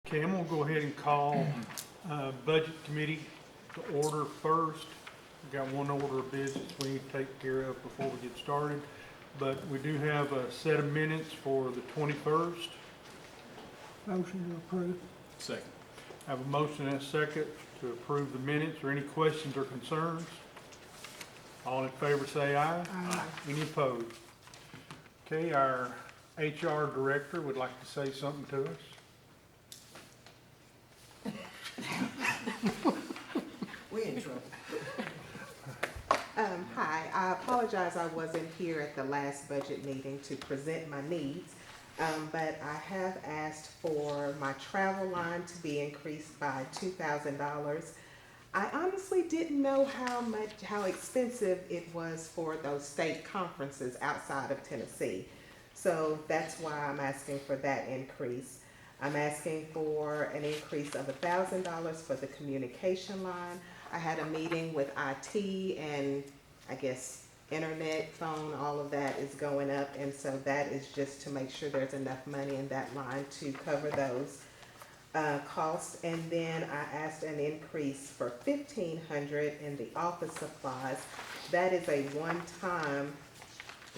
Okay, I'm gonna go ahead and call Budget Committee to order first. We've got one order of business we need to take care of before we get started. But we do have a set of minutes for the 21st. Motion to approve. Second. I have a motion and a second to approve the minutes. Or any questions or concerns? All in favor say aye. Aye. Any opposed? Okay, our HR director would like to say something to us. We're in trouble. Hi, I apologize I wasn't here at the last budget meeting to present my needs, but I have asked for my travel line to be increased by $2,000. I honestly didn't know how expensive it was for those state conferences outside of Tennessee. So that's why I'm asking for that increase. I'm asking for an increase of $1,000 for the communication line. I had a meeting with IT and I guess internet, phone, all of that is going up. And so that is just to make sure there's enough money in that line to cover those costs. And then I asked an increase for $1,500 in the office supplies. That is a one-time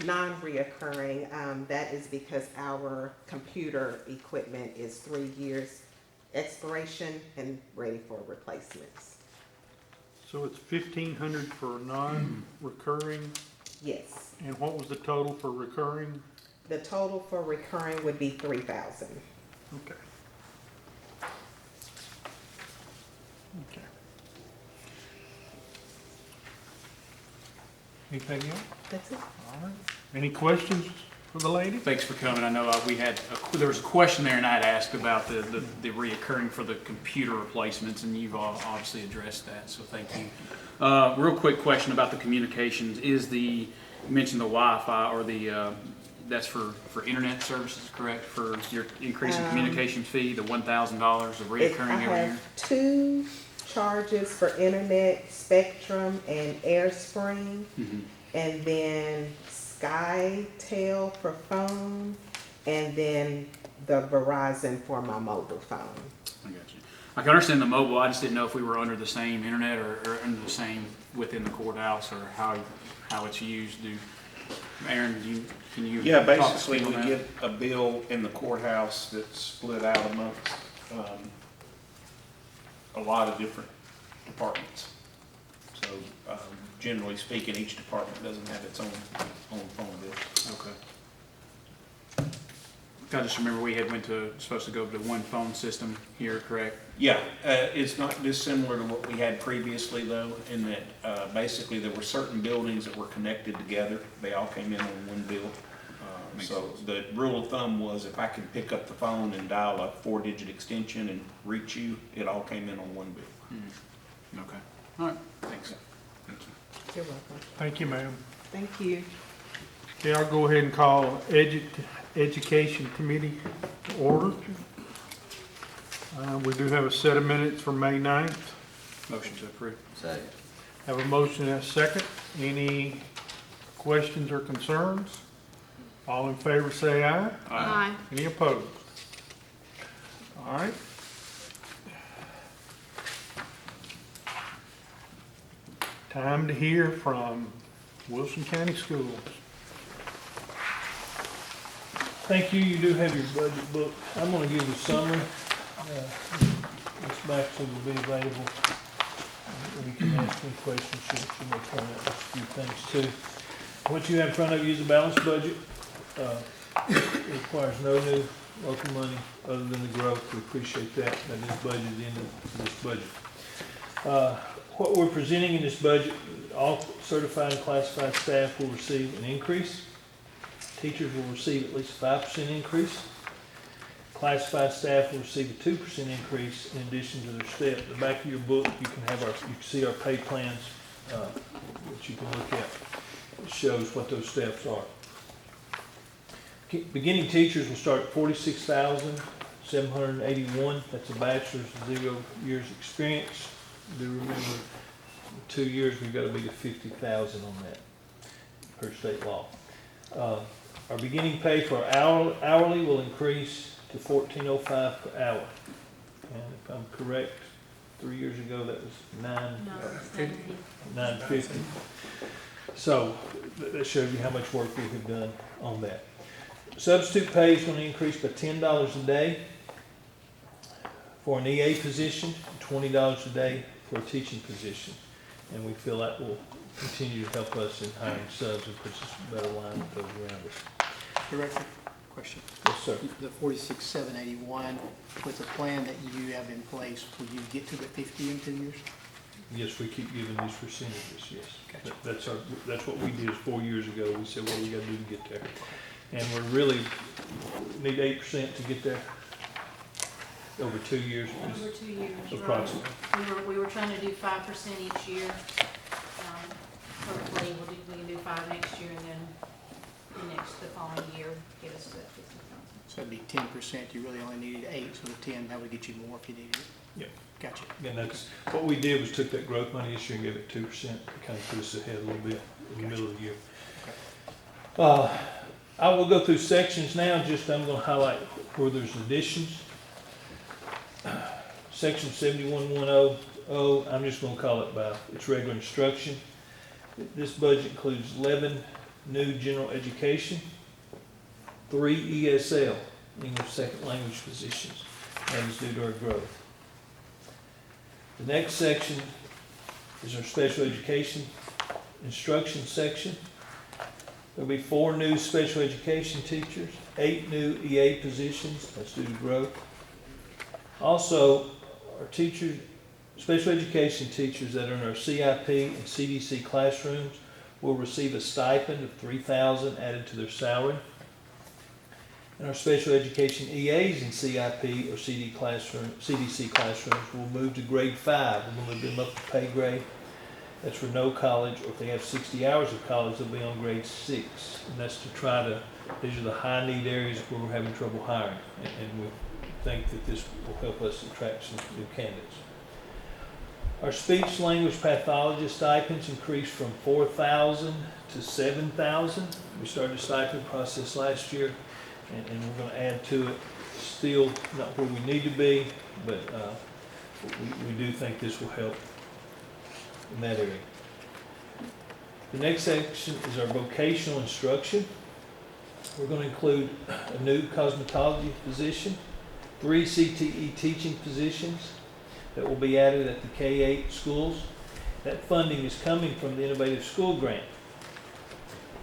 non-reoccurring. That is because our computer equipment is 3 years expiration and ready for replacements. So it's 1,500 for non-recurring, Yes, and what was the total for recurring? the total for recurring would be $3,000. Okay. Okay. Anything else? That's it. All right. Any questions for the lady? Thanks for coming. I know there was a question there, and I had asked about the reoccurring for the computer replacements, and you've obviously addressed that, so thank you. Real quick question about the communications. You mentioned the Wi-Fi or that's for internet services, correct? For your increase in communication fee, the $1,000 of reoccurring I every year? have 2 charges for internet, Spectrum and AirSpring, and then SkyTel for phone, and then the Verizon for my mobile phone. I got you. I can understand the mobile. I just didn't know if we were under the same internet or under the same within the courthouse, or how it's used. Aaron, can you? Yeah, talk basically to me we on that? get a bill in the courthouse that's split out amongst a lot of different departments. So generally speaking, each department doesn't have its own phone bill. Okay. I just remember we had supposed to go to one phone system here, correct? Yeah, it's not dissimilar to what we had previously though, in that basically there were certain buildings that were connected together. They all came in on one bill. Makes So sense. the rule of thumb was if I could pick up the phone and dial a 4-digit extension and reach you, it all came in on one bill. Okay. All right. Thanks. Thank you. You're welcome. Thank you, ma'am. Thank you. Okay, I'll go ahead and call Education Committee to order. We do have a set of minutes for May 9th. Motion to approve. Second. Have a motion and a second. Any questions or concerns? All in favor say aye. Aye. Any opposed? All right. Time to hear from Wilson County Schools. Thank you. You do have your budget book. I'm gonna give you a summary. Ms. Baxter will be available. You can ask me questions. She may point out a few things too. What you have in front of you is a balanced budget. It requires no new local money other than the growth. We appreciate that. That is budgeted into this budget. What we're presenting in this budget, all certified and classified staff will receive an increase. Teachers will receive at least 5% increase. Classified staff will receive a 2% increase in addition to their step. At the back of your book, you can see our pay plans, which you can look at. It shows what those steps are. Beginning teachers will start at $46,781. That's a bachelor's, 0 years experience. Do remember, 2 years, we've got to be to 50,000 on that per state law. Our beginning pay for hourly will increase to $14.05 per hour. And if I'm correct, 3 years ago, that was No, it's 70. $9.50. So that shows you how much work we have done on that. Substitute pay is gonna increase by $10 a day for an EA position, $20 a day for a teaching position. And we feel that will continue to help us in hiring subs and puts us in a better line with those around us. Director, question. Yes, sir. The 46,781, with the plan that you have in place, will you get to the 50 in 2 years? Yes, we keep giving these percentages, yes. Gotcha. That's what we did 4 years ago. We said, what do we gotta do to get there? And we're really, need 8% to get there over 2 years. Over 2 years, right. Approximately. We were trying to do 5% each year. Hopefully, we can do 5 next year, and then the following year, get us to 50,000. So it'd be 10%, you really only needed 8, so the 10, that would get you more if you needed it. Yeah. Gotcha. And that's, what we did was took that growth money this year and gave it 2%, to kind of put us ahead a little bit in the middle of the year. I will go through sections now, just I'm gonna highlight where there's additions. Section 7110, I'm just gonna call it by its regular instruction. This budget includes 11 new general education, 3 ESL, English Second Language positions, that is due to our growth. The next section is our special education instruction section. There'll be 4 new special education teachers, 8 new EA positions, that's due to growth. Also, our teachers, special education teachers that are in our CIP and CDC classrooms will receive a stipend of $3,000 added to their salary. And our special education EAs in CIP or CDC classrooms will move to grade 5. We'll move them up to pay grade. That's for no college, or if they have 60 hours of college, they'll be on grade 6. And that's to try to, these are the high need areas where we're having trouble hiring. And we think that this will help us attract some new candidates. Our speech language pathologist stipends increased from $4,000 to $7,000. We started the stipend process last year, and we're going to add to it. Still not where we need to be, but we do think this will help in that area. The next section is our vocational instruction. We're going to include a new cosmetology position, 3 CTE teaching positions that will be added at the K-8 schools. That funding is coming from the Innovative School Grant.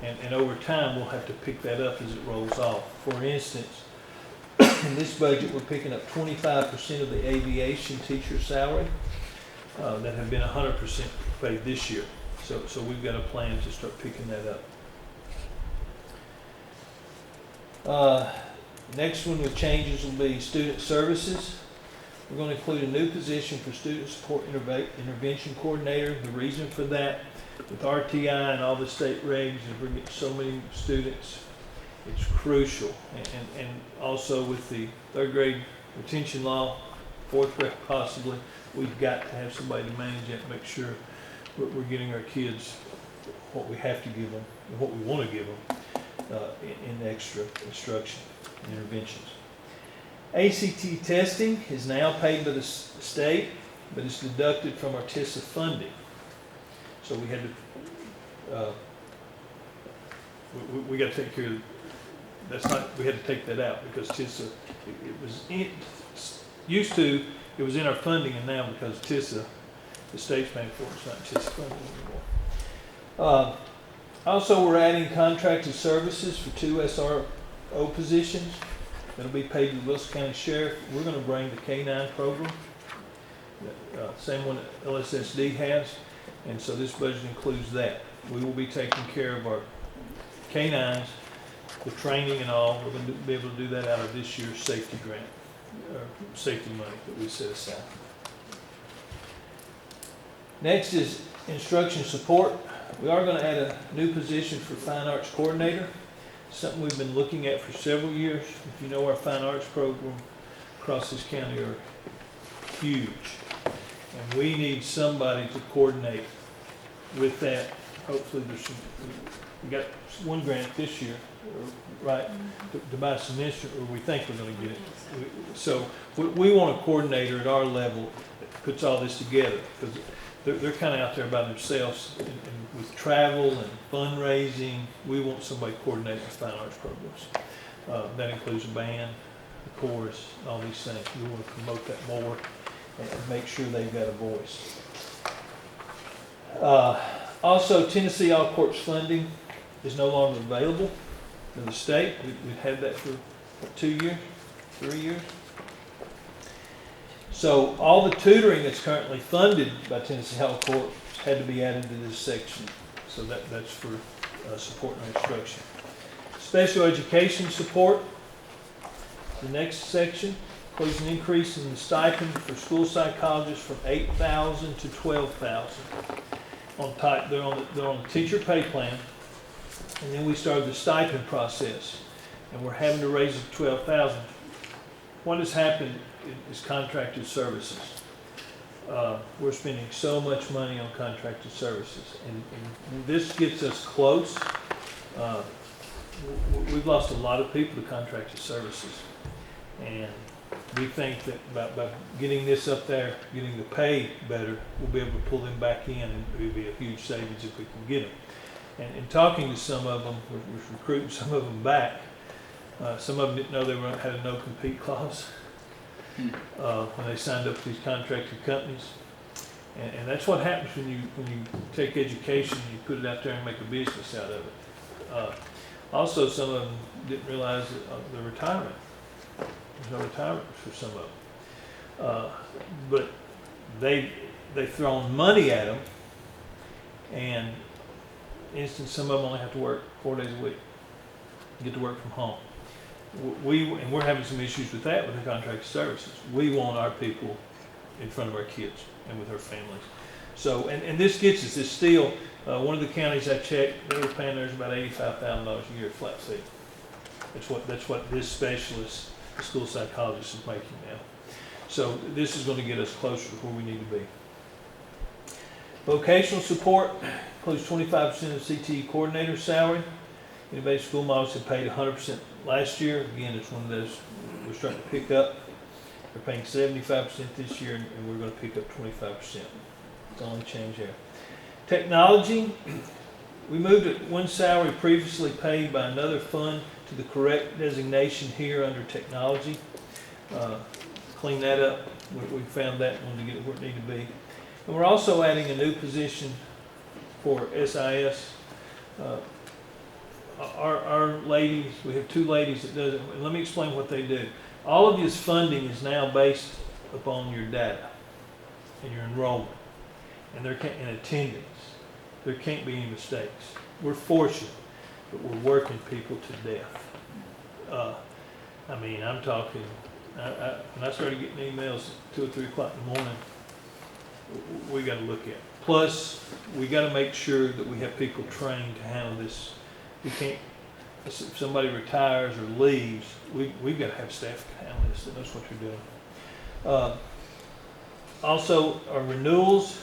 And over time, we'll have to pick that up as it rolls off. For instance, in this budget, we're picking up 25% of the aviation teacher salary that have been 100% paid this year. So we've got a plan to start picking that up. Next one with changes will be student services. We're going to include a new position for student support intervention coordinator. The reason for that, with RTI and all the state regs, and we're getting so many students, it's crucial. And also with the 3rd grade retention law, 4th grade possibly, we've got to have somebody to manage that, make sure we're getting our kids what we have to give them and what we want to give them in extra instruction and interventions. ACT testing is now paid by the state, but it's deducted from our TISA funding. So we had to, we got to take care of, we had to take that out because TISA, it was in our funding, and now because TISA, the state's paying for it, it's not TISA funding anymore. Also, we're adding contracted services for 2 SRO positions that'll be paid to the Wilson County Sheriff. We're going to bring the K-9 program, same one that LSSD has, and so this budget includes that. We will be taking care of our K-9s, the training and all. We're going to be able to do that out of this year's safety grant, safety money that we set aside. Next is instruction support. We are going to add a new position for fine arts coordinator, something we've been looking at for several years. If you know, our fine arts program across this county are huge, and we need somebody to coordinate with that hopefully there's some, we got one grant this year, right, to buy some instruments, or we think we're gonna get it. So we want a coordinator at our level that puts all this together, because they're kind of out there by themselves, and with travel and fundraising, we want somebody coordinating the fine arts programs. That includes a band, the chorus, all these things. We want to promote that more and make sure they've got a voice. Also, Tennessee All Courts funding is no longer available in the state. We've had that for 2 years, 3 years. So all the tutoring that's currently funded by Tennessee All Courts had to be added to this section. So that's for support and instruction. Special education support. The next section includes an increase in the stipend for school psychologists from $8,000 to $12,000. On type, they're on the teacher pay plan, and then we started the stipend process, and we're having to raise it to $12,000. What has happened is contracted services. We're spending so much money on contracted services, and this gets us close. We've lost a lot of people to contracted services, and we think that by getting this up there, getting the pay better, we'll be able to pull them back in, and it will be a huge savings if we can get them. And in talking to some of them, we're recruiting some of them back. Some of them didn't know they had a no-compete clause when they signed up with these contracted companies. And that's what happens when you take education and you put it out there and make a business out of it. Also, some of them didn't realize that the retirement. There's no retirement for some of them. But they've thrown money at them, and instance, some of them only have to work 4 days a week, get to work from home. We're having some issues with that with the contracted services. We want our people in front of our kids and with our families. So, and this gets us, this still, one of the counties I checked, they were paying theirs about $85,000 a year flat fee. That's what this specialist, the school psychologist, is making now. So this is going to get us closer to where we need to be. Vocational support includes 25% of CTE coordinator salary. Innovative School Models have paid 100% last year. Again, it's one of those we're starting to pick up. They're paying 75% this year, and we're going to pick up 25%. It's the only change there. Technology, we moved it one salary previously paid by another fund to the correct designation here under technology. Clean that up. We found that one to get it where it needed to be. And we're also adding a new position for SIS. Our ladies, we have 2 ladies that does it. And let me explain what they do. All of this funding is now based upon your data and your enrollment and and attendance. There can't be any mistakes. We're fortunate, but we're working people to death. I mean, I'm talking, when I started getting emails at 2 or 3 o'clock in the morning, we got to look at it. Plus, we got to make sure that we have people trained to handle this. We can't, if somebody retires or leaves, we've got to have staff to handle this that knows what they're doing. Also, our renewals,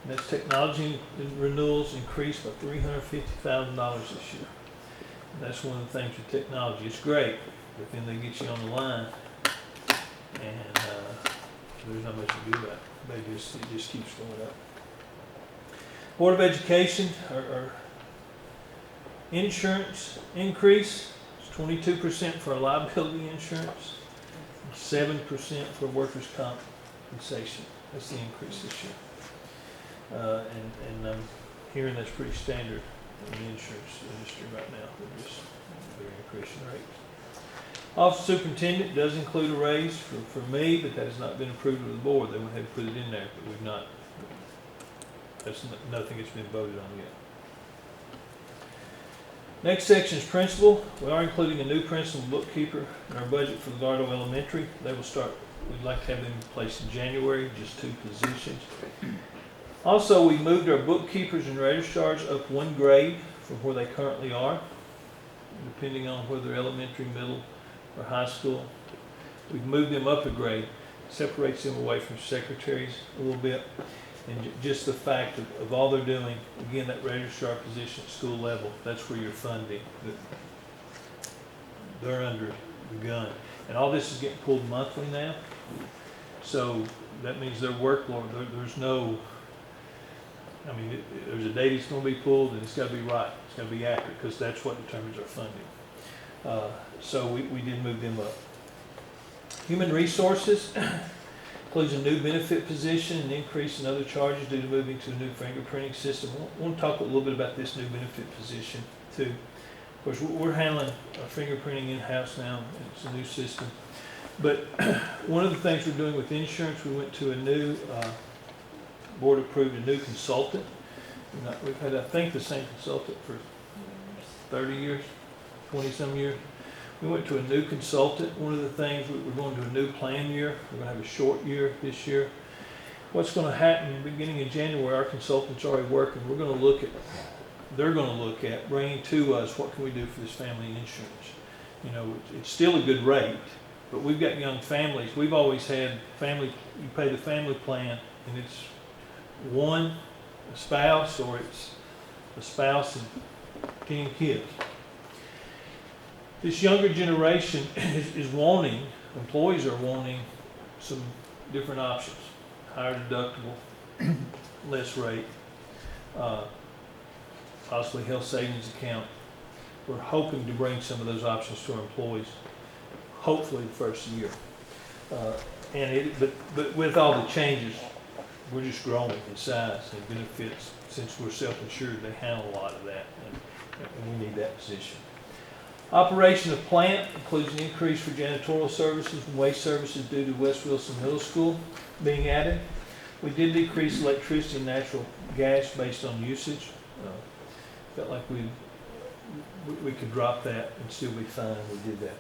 and that's technology renewals, increased by $350,000 this year. And that's one of the things with technology. It's great, but then they get you on the line, and there's not much to do about it. It just keeps going up. Board of Education, our insurance increase is 22% for our liability insurance, 7% for workers' compensation. That's the increase this year. And I'm hearing that's pretty standard in the insurance industry right now. They're increasing rates. Office superintendent does include a raise for me, but that has not been approved with the board. They would have to put it in there, but we've not. That's nothing that's been voted on yet. Next section is principal. We are including a new principal bookkeeper in our budget for Gardo Elementary. They will start, we'd like to have them in place in January, just 2 positions. Also, we moved our bookkeepers and registrars up 1 grade from where they currently are, depending on whether elementary, middle, or high school. We've moved them up a grade, separates them away from secretaries a little bit. And just the fact of all they're doing, again, that registrar position at school level, that's where you're funding. They're under the gun. And all this is getting pulled monthly now. So that means their workload, there's no, I mean, there's a date it's gonna be pulled and it's gotta be right. It's gotta be accurate, because that's what determines our funding. So we did move them up. Human resources includes a new benefit position, an increase in other charges due to moving to a new fingerprinting system. I want to talk a little bit about this new benefit position too. Of course, we're handling our fingerprinting in-house now. It's a new system. But one of the things we're doing with insurance, we went to a new, board approved a new consultant. We've had, I think, the same consultant for 30 years, 20-some years. We went to a new consultant. One of the things, we're going to a new plan year. We're going to have a short year this year. What's going to happen beginning in January, our consultant's already working. They're going to look at bringing to us, what can we do for this family insurance? You know, it's still a good rate, but we've got young families. We've always had family, you pay the family plan, and it's one spouse, or it's a spouse and 10 kids. This younger generation is wanting, employees are wanting some different options. Higher deductible, less rate, possibly health savings account. We're hoping to bring some of those options to our employees, hopefully the first year. But with all the changes, we're just growing in size and benefits. Since we're self-insured, they handle a lot of that, and we need that position. Operation of plant includes an increase for janitorial services and waste services due to West Wilson Middle School being added. We did decrease electricity and natural gas based on usage. Felt like we could drop that and still be fine. We did that.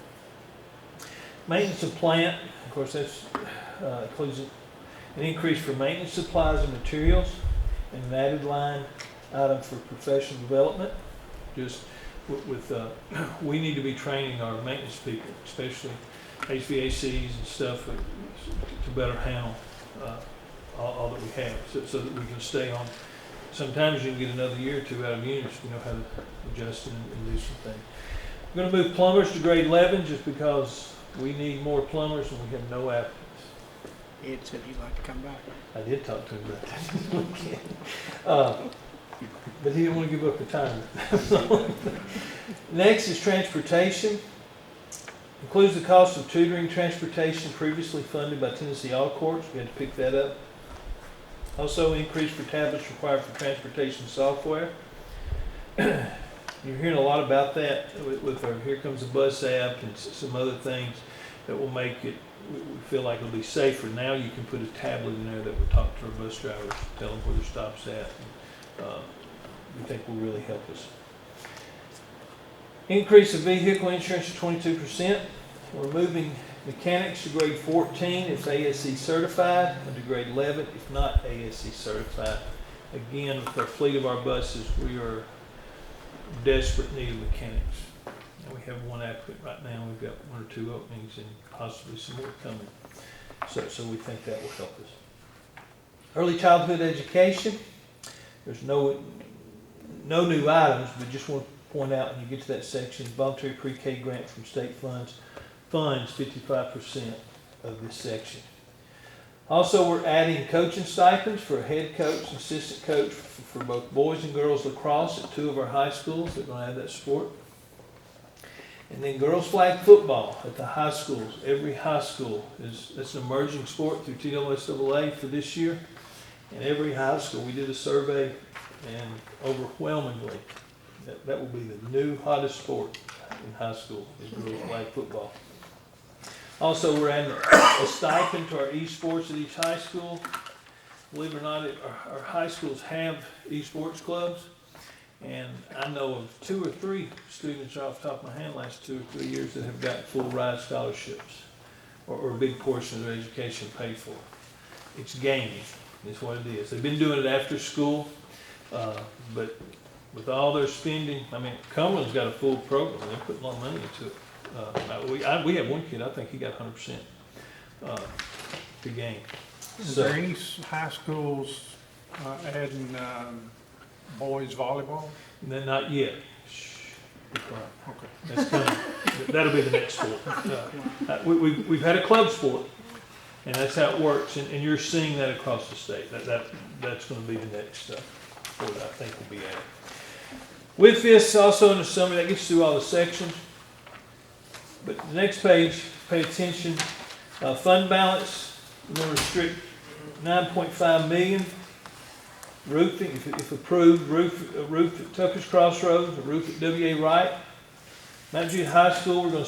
Maintenance of plant, of course, that's includes an increase for maintenance supplies and materials, and an added line item for professional development. Just we need to be training our maintenance people, especially HVACs and stuff, to better handle all that we have, so that we can stay on. Sometimes you can get another year or two out of units if you know how to adjust and do some things. We're going to move plumbers to grade 11 just because we need more plumbers and we have no applicants. Ed said he'd like to come back. I did talk to him about that this weekend. But he didn't want to give up the time. Next is transportation. Includes the cost of tutoring transportation previously funded by Tennessee All Courts. We had to pick that up. Also, increase for tablets required for transportation software. You're hearing a lot about that with our Here Comes the Bus app and some other things that will make it, we feel like it'll be safer. Now you can put a tablet in there that will talk to our bus drivers, tell them where their stop's at. We think will really help us. Increase of vehicle insurance to 22%. We're moving mechanics to grade 14 if ASE certified, and to grade 11 if not ASE certified. Again, with our fleet of our buses, we are in desperate need of mechanics. And we have one applicant right now. We've got 1 or 2 openings and possibly some more coming. So we think that will help us. Early childhood education. There's no new items, but just want to point out when you get to that section, voluntary pre-K grant from state funds 55% of this section. Also, we're adding coaching stipends for a head coach and assistant coach for both boys and girls lacrosse at 2 of our high schools. They're going to have that sport. And then girls flag football at the high schools. Every high school that's an emerging sport through TWSAA for this year. And every high school, we did a survey, and overwhelmingly, that will be the new hottest sport in high school is girls flag football. Also, we're adding a stipend to our esports at each high school. Believe it or not, our high schools have esports clubs, and I know of 2 or 3 students off the top of my hand last 2 or 3 years that have gotten full ride scholarships, or a big portion of their education paid for. It's gaming. Is what it is. They've been doing it after school, but with all their spending, I mean, Cumberland's got a full program. They're putting a lot of money into it. We have one kid, I think he got 100% to game. Is there any high schools Adding, boys volleyball. No, not yet. Shh, be quiet. Okay. That's coming. That'll be the next sport. We've had a club sport, and that's how it works, and you're seeing that across the state. That's gonna be the next sport I think will be added. With this, also in the summary, that gets through all the sections. But the next page, pay attention, fund balance, we're gonna restrict 9.5 million. Roofing, if approved, roof at Tucker's Crossroads, a roof at W.A. Wright. Mount Juliet High School, we're gonna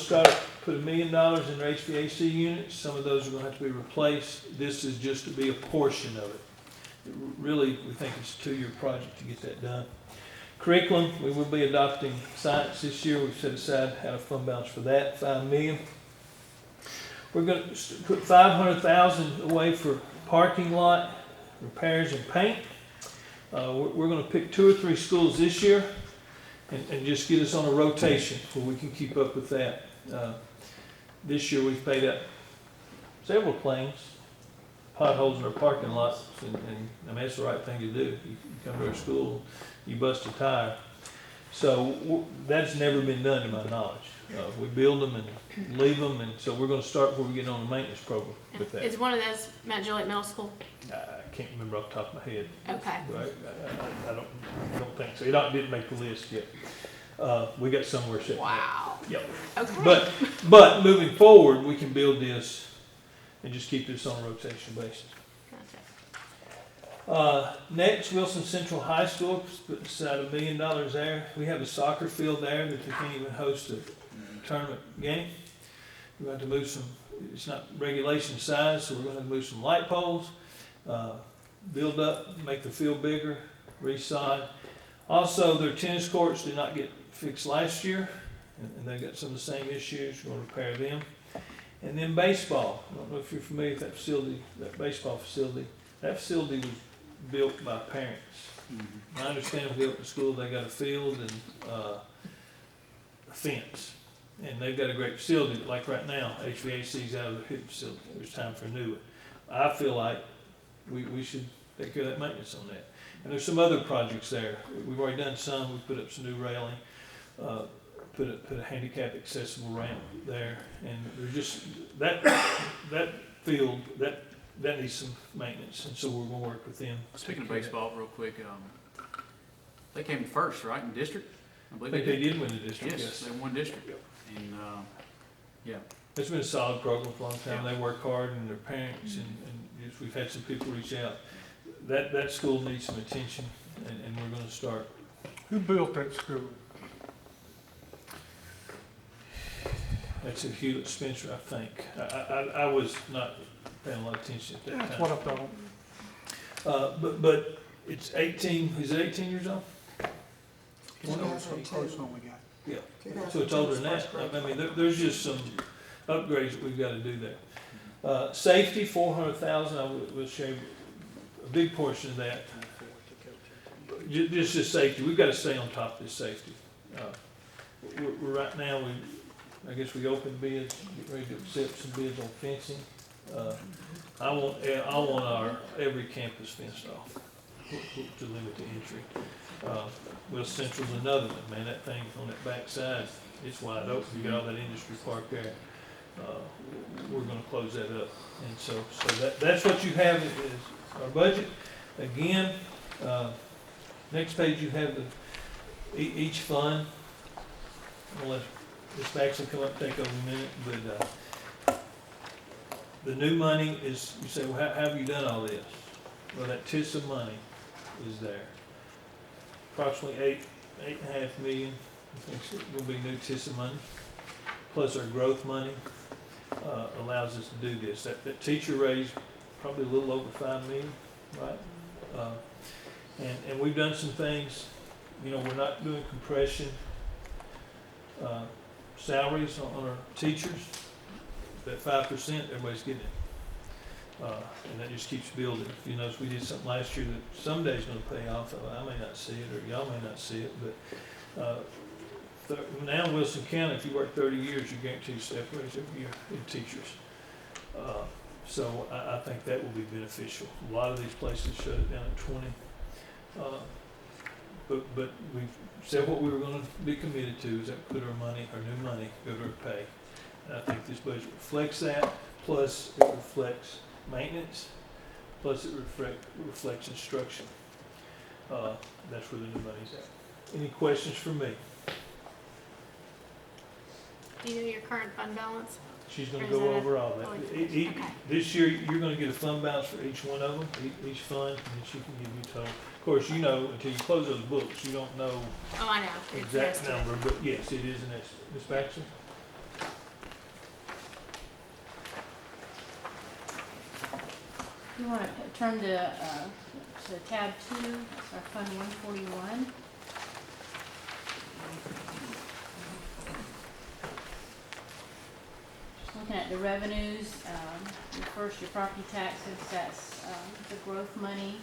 put $1 million in their HVAC units. Some of those are gonna have to be replaced. This is just to be a portion of it. Really, we think it's a 2-year project to get that done. Curriculum, we will be adopting science this year. We've set aside, had a fund balance for that, $5 million. We're gonna put $500,000 away for parking lot repairs and paint. We're gonna pick 2 or 3 schools this year and just get us on a rotation where we can keep up with that. This year we've paid out several claims, potholes in our parking lots, and I mean, that's the right thing to do. You come to our school, you bust a tire. So that's never been done to my knowledge. We build them and leave them, and so we're gonna start before we get on the maintenance program with that. Is one of those Mount Juliet Middle School? I can't remember off the top of my head. Okay. Right? I don't think so. It didn't make the list yet. We got somewhere set. Wow. Yep. Okay. But moving forward, we can build this and just keep this on a rotation basis. Gotcha. Next, Wilson Central High School, put aside $1 million there. We have a soccer field there that they can't even host a tournament game. We're going to move some, it's not regulation size, so we're going to move some light poles, build up, make the field bigger, resod. Also, their tennis courts did not get fixed last year, and they got some of the same issues. We're going to repair them. And then baseball. I don't know if you're familiar with that facility, that baseball facility. That facility was built by parents. I understand with the open school, they got a field and a fence. And they've got a great facility, but like right now, HVAC's out of the hip facility. There's time for a new one. I feel like we should take care of that maintenance on that. And there's some other projects there. We've already done some. We put up some new railing, put a handicap accessible ramp there. And there's just, that field, that needs some maintenance. And so we're gonna work with them. Speaking of baseball, real quick, they came first, right, in district? I I believe think they did win the district, Yes, yes. they won district. And, yeah, It's been a solid program for a long time. They work hard, and their parents, and just, we've had some people reach out. That school needs some attention, and we're gonna start. Who built that school? That's at Hewlett Spencer, I think. I was not paying a lot of attention at that That's time. what I thought. But it's 18, is it 18 years old? Close one we got. Yeah, so it's older than that. I mean, there's just some upgrades that we've gotta do there. Safety, 400,000, I will share a big portion of that. Just safety, we've gotta stay on top of this safety. We're right now, I guess we opened bids, get ready to accept some bids on fencing. I want our, every campus fenced off to limit the entry. Wilson Central's another one, man, that thing on that back side, it's wide open, you got all that industry park there. We're gonna close that up, and so that's what you have is our budget. Again, next page you have each fund. I'll let Ms. Maxon come up and take over a minute, but, the new money is, you say, well, how have you done all this? Well, that TISA money is there. Approximately eight and a half million, I think will be new TISA money, plus our growth money, allows us to do this. That teacher raise, probably a little over 5 million, right? And we've done some things, we're not doing compression, salaries on our teachers. That 5%, everybody's getting it. And that just keeps building. You notice we did something last year that someday's gonna pay off. I may not see it, or y'all may not see it, but, now in Wilson County, if you work 30 years, you guarantee a step raise every year in teachers. So I think that will be beneficial. A lot of these places shut it down at 20. But we said what we were gonna be committed to, is that put our money, our new money, go to our pay. And I think this budget reflects that, plus it reflects maintenance, plus it reflects instruction. That's where the new money's at. Any questions for me? Do you know your current fund balance? She's gonna Or is go that over all that. all E- Okay. This year, you're gonna get a fund balance for each one of them, each fund, and then she can give you total. Of course, you know, until you close those books, you don't know Oh, I know. It's exact estimate. number, but yes, it is an estimate. Ms. Baxter? You want to turn to tab 2, that's our Fund 141. Just looking at the revenues, first your property taxes, that's the growth money,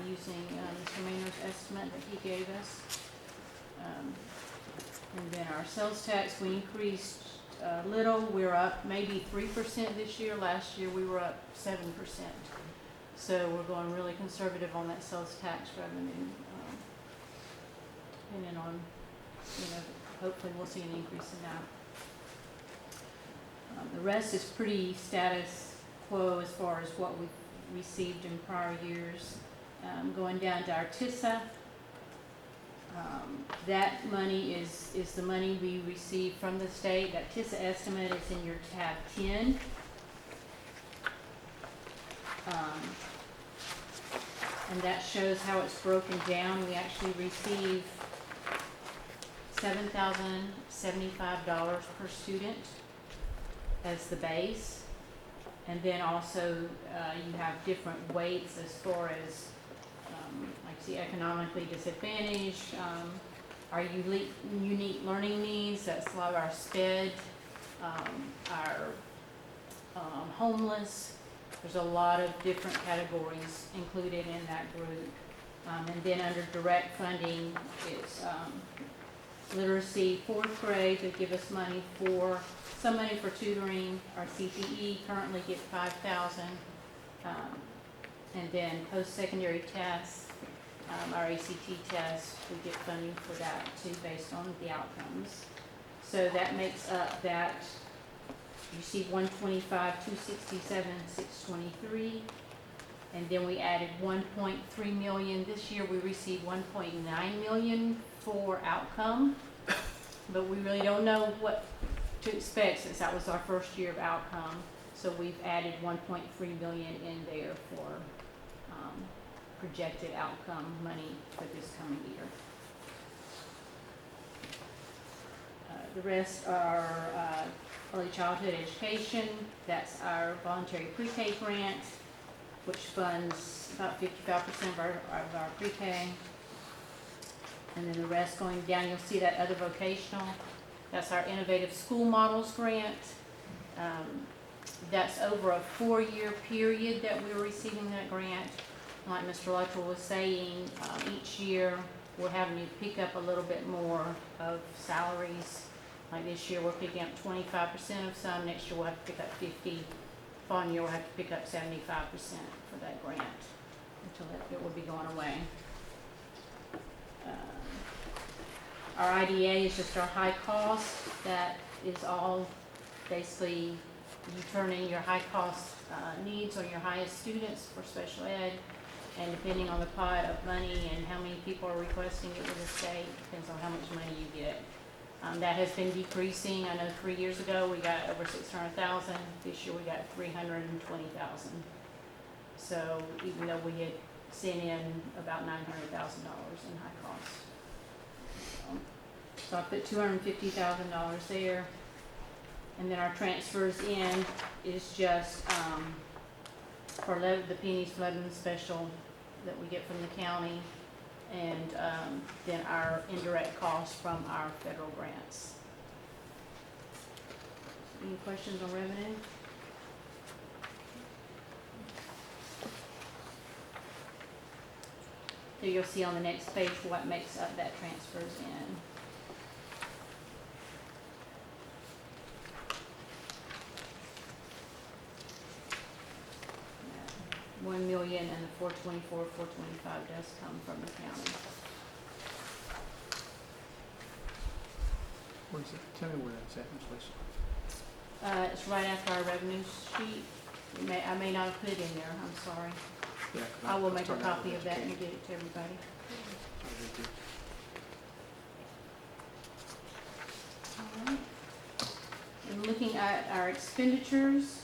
using Mr. Maynard's estimate that he gave us. And then our sales tax, we increased little, we're up maybe 3% this year. Last year, we were up 7%. So we're going really conservative on that sales tax revenue. Depending on, hopefully we'll see an increase in that. The rest is pretty status quo as far as what we've received in prior years. Going down to our TISA, that money is the money we receive from the state. That TISA estimate is in your tab 10. And that shows how it's broken down. We actually receive $7,075 per student as the base. And then also you have different weights as far as like economically disadvantaged, our unique learning needs, that's a lot of our SPED, our homeless. There's a lot of different categories included in that group. And then under direct funding, it's literacy, 4th grade, they give us some money for tutoring. Our CTE currently get $5,000. And then post-secondary tests, our ACT tests, we get funding for that too based on the outcomes. So that makes up that, you see 125, 267, 623. And then we added 1.3 million. This year we received 1.9 million for outcome. But we really don't know what to expect since that was our first year of outcome. So we've added 1.3 million in there for projected outcome money for this coming year. The rest are early childhood education. That's our voluntary pre-K grant, which funds about 55% of our pre-K. And then the rest going down, you'll see that other vocational. That's our innovative school models grant. That's over a 4-year period that we were receiving that grant. Like Mr. Luttrell was saying, each year we're having to pick up a little bit more of salaries. Like this year we're picking up 25% of some, next year we'll have to pick up 50%, following year we'll have to pick up 75% for that grant until it will be going away. Our IDA is just our high cost. That is all basically you turn in your high cost needs on your highest students for special ed. And depending on the pot of money and how many people are requesting it with the state, depends on how much money you get. That has been decreasing. I know 3 years ago we got over 600,000. This year we got 320,000. So even though we had sent in about $900,000 in high costs. So I put $250,000 there. And then our transfers in is just for the pennies flood and special that we get from the county, and then our indirect costs from our federal grants. Any questions on revenue? So you'll see on the next page what makes up that transfers in. 1 million, and the 424, 425 does come from the county. Where's it? Tell me where that's at, Ms. Lisa. It's right after our revenue sheet. I may not have put it in there, I'm sorry. Yeah, 'cause I will let's make a start out copy with of that and education. get it to everybody. All right. And looking at our expenditures,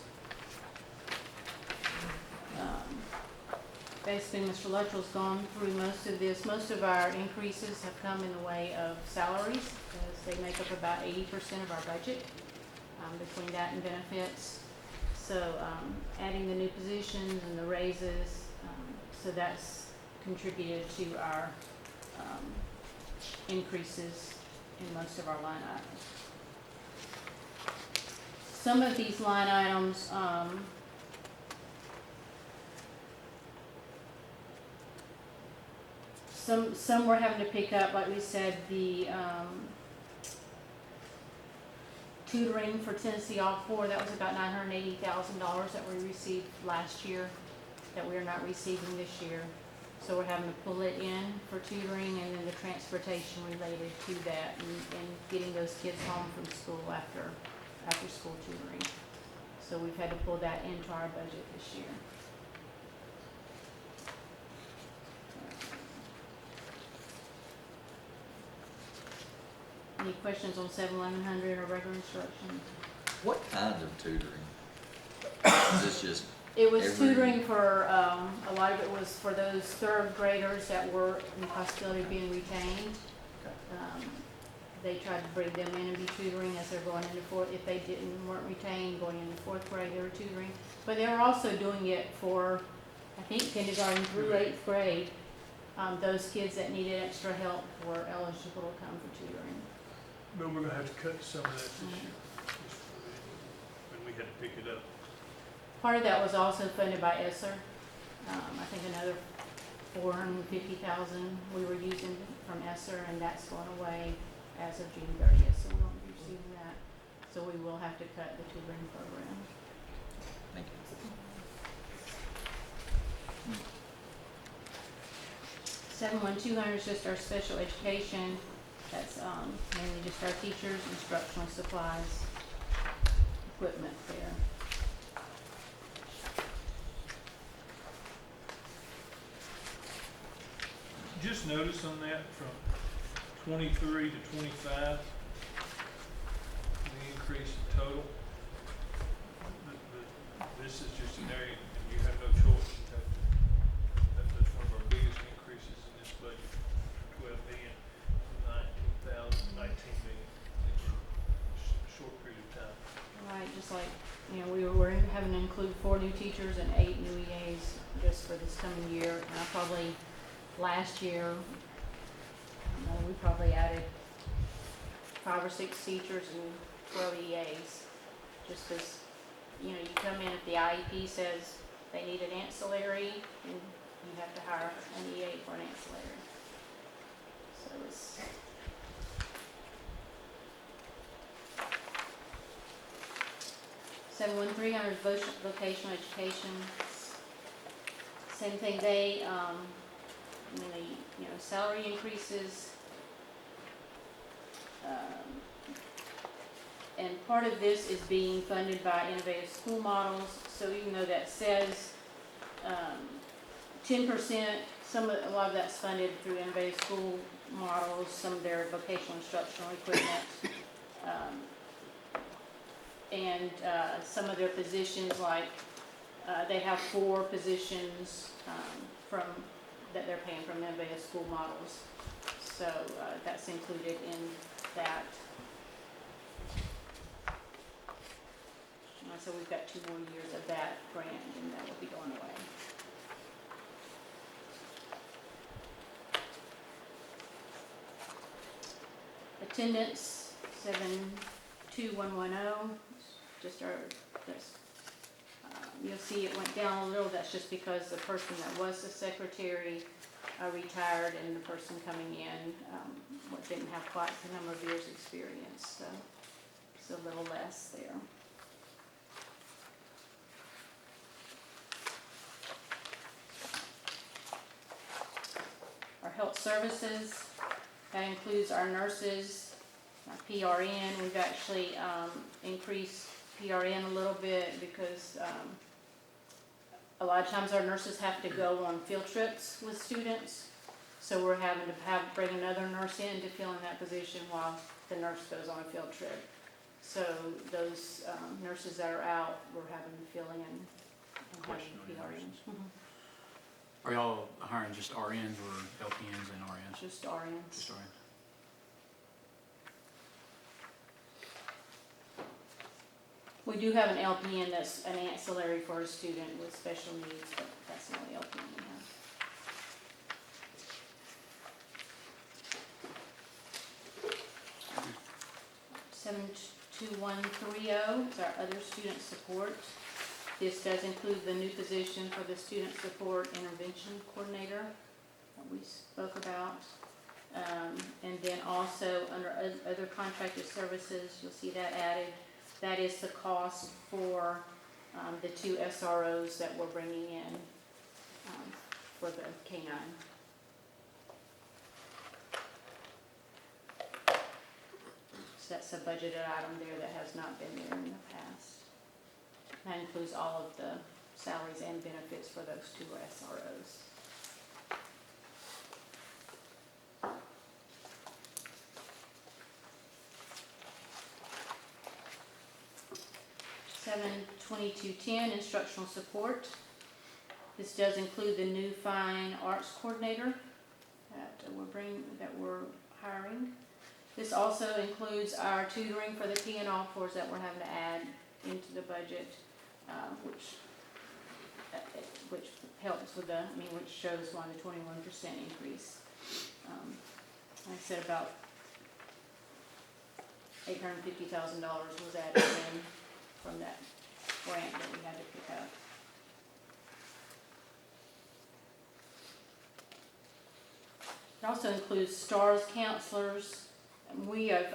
basically Mr. Luttrell's gone through most of this. Most of our increases have come in the way of salaries, as they make up about 80% of our budget, between that and benefits. So, adding the new positions and the raises, so that's contributed to our, increases in most of our line items. Some of these line items, some we're having to pick up, like we said, the, tutoring for Tennessee All Four, that was about $980,000 that we received last year, that we are not receiving this year. So we're having to pull it in for tutoring, and then the transportation related to that, and getting those kids home from school after school tutoring. So we've had to pull that into our budget this year. Any questions on 7-1100 or regular instruction? What kind of tutoring? Is this just, It was Every- tutoring for, a lot of it was for those third graders that were in the possibility of being retained. They tried to bring them in and be tutoring as they're going into fourth, if they weren't retained, going into fourth grade, they were tutoring. But they were also doing it for, I think, kindergarten through 8th grade. Those kids that needed extra help were eligible to come for tutoring. But we're gonna have to cut some of that this year, just for the, when we had to pick it up. Part of that was also funded by ESSER. I think another 450,000 we were using from ESSER, and that's going away as of June 30th, so we won't be receiving that. So we will have to cut the tutoring program. thank you. 71200 is just our special education. That's mainly just our teachers, instructional supplies, equipment there. Just notice on that from 23 to 25, the increase in total. This is just an area, and you have no choice. That's one of our biggest increases in this budget, 12 million, 19 million in a short period of time. Right, just like, we're having to include 4 new teachers and 8 new EAs just for this coming year. And I probably, last year, we probably added 5 or 6 teachers and 12 EAs. Just because, you come in, if the IEP says they need an ancillary, and you have to hire an EA for an ancillary. So it's, vocational education. Same thing, they, salary increases. And part of this is being funded by innovative school models. So even though that says 10%, a lot of that's funded through innovative school models, some of their vocational instructional equipment. And some of their positions, like they have 4 positions that they're paying from innovative school models. So that's included in that. So we've got 2 more years of that grant, and that will be going away. Attendance 72110, just you'll see it went down a little. That's just because the person that was the secretary retired, and the person coming in didn't have quite the number of years' experience, so it's a little less there. health services. That includes our nurses, our PRN. We've actually increased PRN a little bit because a lot of times our nurses have to go on field trips with students. So we're having to bring another nurse in to fill in that position while the nurse goes on a field trip. So those nurses that are out, we're having to fill in and having Question on your PRNs. Are y'all hiring just RNs or LPNs and RNs? Just RNs. Just RNs. We do have an LPN that's an ancillary for a student with special needs, but that's the only LPN we have. 72130 is our other student support. This does include the new position for the student support intervention coordinator that we spoke about. And then also under other contracted services, you'll see that added. That is the cost for the 2 SROs that we're bringing in for the K-9. So that's a budgeted item there that has not been there in the past. That includes all of the salaries and benefits for those 2 SROs. $722.10 instructional support. This does include the new fine arts coordinator that we're hiring. This also includes our tutoring for the TN-4s that we're having to add into the budget, which helps with which shows why the 21% increase. Like I said, about $850,000 was added in from that grant that we had to pick up. It also includes STARS counselors. We have,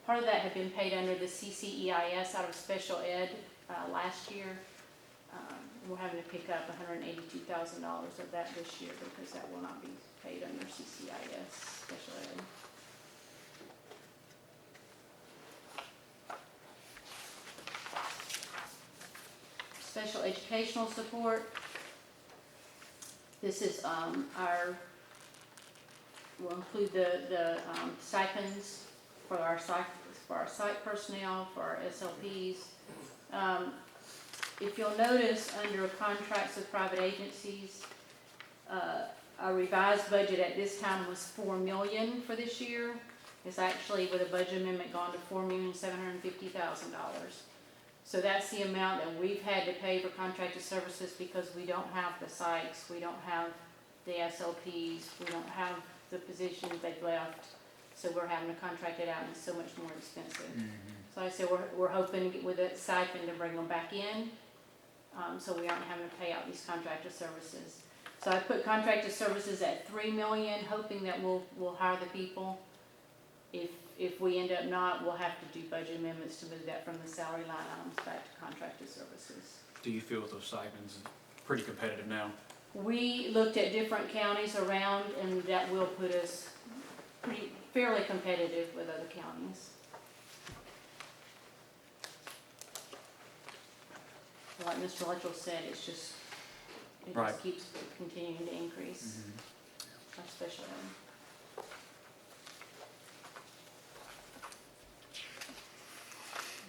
part of that had been paid under the CCEIS out of special ed last year. We're having to pick up $182,000 of that this year because that will not be paid under CCEIS special ed. Special educational support. This is we'll include the stipends for our site personnel, for our SLPs. If you'll notice, under contracts with private agencies, our revised budget at this time was $4 million for this year. It's actually, with a budget amendment, gone to $4,750,000. So that's the amount that we've had to pay for contracted services because we don't have the sites, we don't have the SLPs, we don't have the positions they've left. So we're having to contract it out and it's so much more expensive. So like I said, we're hoping to get with a stipend to bring them back in, so we aren't having to pay out these contracted services. So I put contracted services at $3 million, hoping that we'll hire the people. If we end up not, we'll have to do budget amendments to move that from the salary line items back to contracted services. Do you feel with those stipends pretty competitive now? We looked at different counties around, and that will put us fairly competitive with other counties. Like Mr. Luttrell said, it just Right. keeps continuing to increase, especially.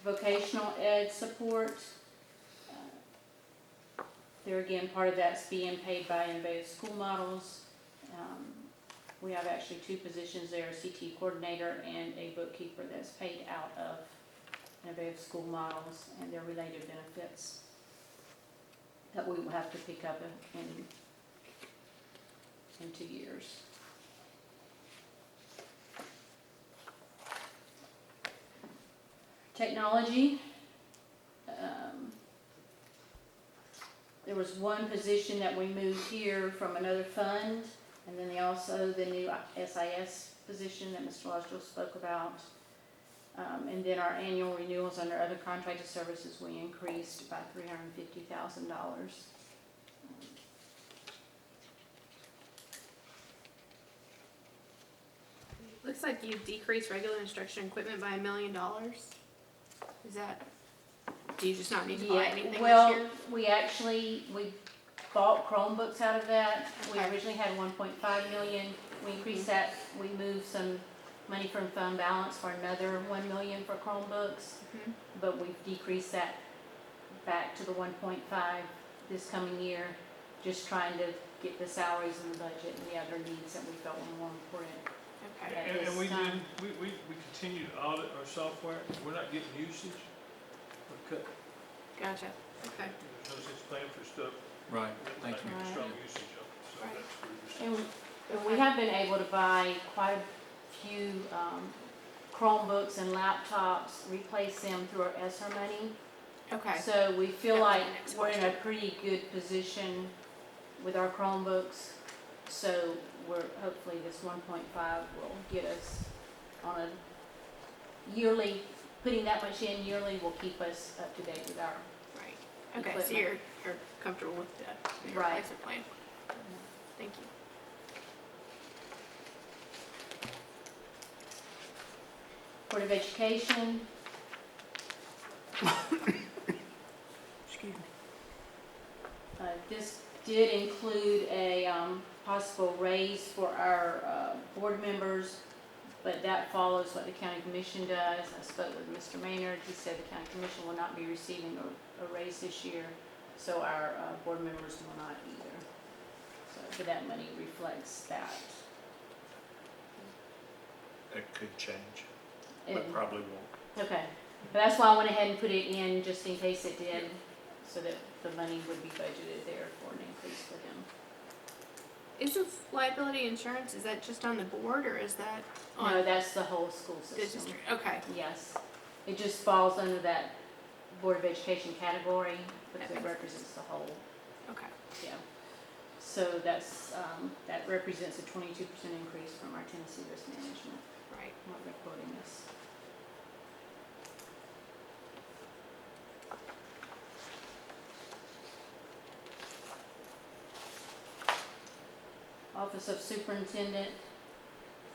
Vocational ed support. There again, part of that's being paid by Innovative School Models. We have actually 2 positions there, a CT coordinator and a bookkeeper that's paid out of Innovative School Models and their related benefits that we will have to pick up in 2 years. Technology. There was one position that we moved here from another fund, and then the new SIS position that Mr. Luttrell spoke about. And then our annual renewals under other contracted services, we increased by $350,000. looks like you decreased regular instruction equipment by $1 million. Is that, do you just not need to buy anything this Well, year? we bought Chromebooks out of that. We Okay. originally had 1.5 million. We increased that, we moved some money from fund balance for another 1 million for Chromebooks. Mhm. But we've decreased that back to the 1.5 this coming year, just trying to get the salaries in the budget and the other needs that we felt were more important. Okay. At And this we time. we continue to audit our software, we're not getting usage. We're cut, Gotcha. Okay. there's no such thing for stuff. Right, We're thank not you. getting Right. strong usage of it, so Right. that's where we're. And we have been able to buy quite a few Chromebooks and laptops, replace them through our ESSER money. Okay. So we feel That was like my next we're in a question. pretty good position with our Chromebooks. So hopefully this 1.5 will get us on a yearly, putting that much in yearly will keep us up to date with our. Right. Okay, so Equipment. you're comfortable with that, your Right. replacement plan? Thank you. Board of Education, Excuse me. this did include a possible raise for our board members, but that follows what the county commission does. I spoke with Mr. Maynard, he said the county commission will not be receiving a raise this year, so our board members will not either. So, but that money reflects that. That could change, And- but probably won't. Okay, but that's why I went ahead and put it in just in case it did, so that the money would be budgeted there for an increase for them. Is this liability insurance, is that just on the board or is that on No, that's the whole school the system. district? Okay. Yes, it just falls under that Board of Education category, because That it makes represents the whole, Okay. yeah. So that's, that represents a 22% increase from our Tennessee Risk Management, Right. what they're quoting us. Office of Superintendent,